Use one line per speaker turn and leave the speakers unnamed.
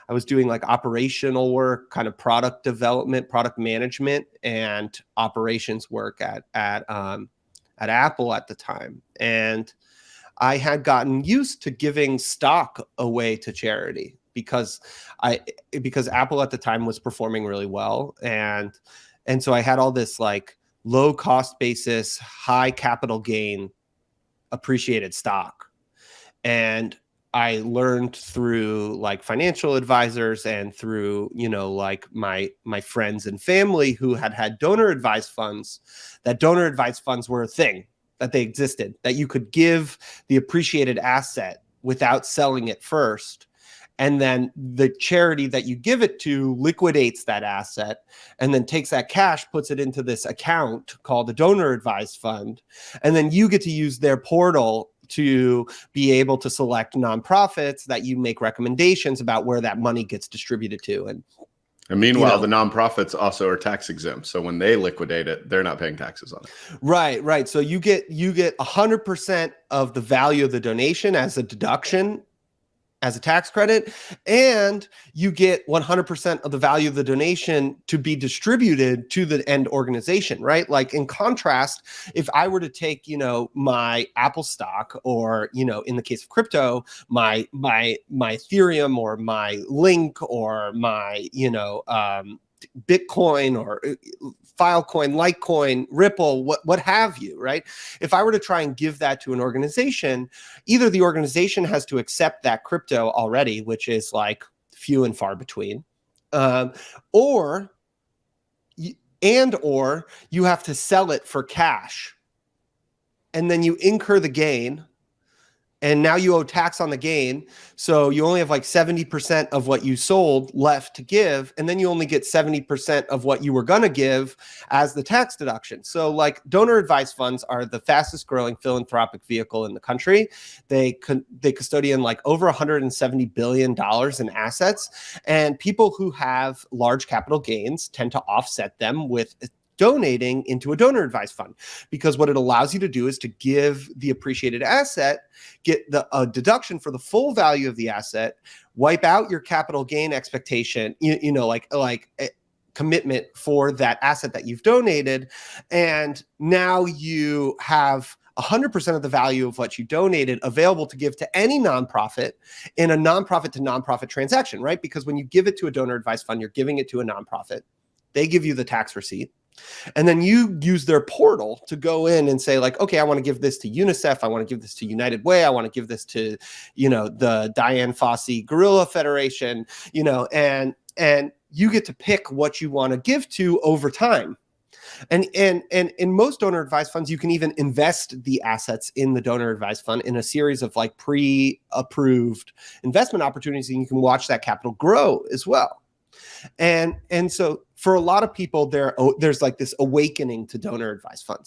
I was doing like operational work, kind of product development, product management, and operations work at Apple at the time. And I had gotten used to giving stock away to charity because Apple at the time was performing really well. And so I had all this like low cost basis, high capital gain, appreciated stock. And I learned through like financial advisors and through, like my friends and family who had donor advised funds, that donor advised funds were a thing, that they existed, that you could give the appreciated asset without selling it first. And then the charity that you give it to liquidates that asset and then takes that cash, puts it into this account called the donor advised fund. And then you get to use their portal to be able to select nonprofits that you make recommendations about where that money gets distributed to. And
meanwhile, the nonprofits also are tax exempt. So when they liquidate it, they're not paying taxes on it.
Right. So you get 100% of the value of the donation as a deduction, as a tax credit, and you get 100% of the value of the donation to be distributed to the end organization, right? Like in contrast, if I were to take, my Apple stock or, in the case of crypto, my Ethereum or my Link or my, Bitcoin or Filecoin, Litecoin, Ripple, what have you, right? If I were to try and give that to an organization, either the organization has to accept that crypto already, which is like few and far between, or you have to sell it for cash, and then you incur the gain. And now you owe tax on the gain. So you only have like 70% of what you sold left to give. And then you only get 70% of what you were going to give as the tax deduction. So like donor advised funds are the fastest growing philanthropic vehicle in the country. They custodian like over $170 billion in assets. And people who have large capital gains tend to offset them with donating into a donor advised fund, because what it allows you to do is to give the appreciated asset, get a deduction for the full value of the asset, wipe out your capital gain expectation, like a commitment for that asset that you've donated. And now you have 100% of the value of what you donated available to give to any nonprofit in a nonprofit to nonprofit transaction, right? Because when you give it to a donor advised fund, you're giving it to a nonprofit. They give you the tax receipt. And then you use their portal to go in and say like, okay, I want to give this to UNICEF. I want to give this to United Way. I want to give this to, the Diane Fossey Gorilla Federation, and you get to pick what you want to give to over time. And in most donor advised funds, you can even invest the assets in the donor advised fund in a series of like pre-approved investment opportunities, and you can watch that capital grow as well. And so for a lot of people, there's like this awakening to donor advised funds.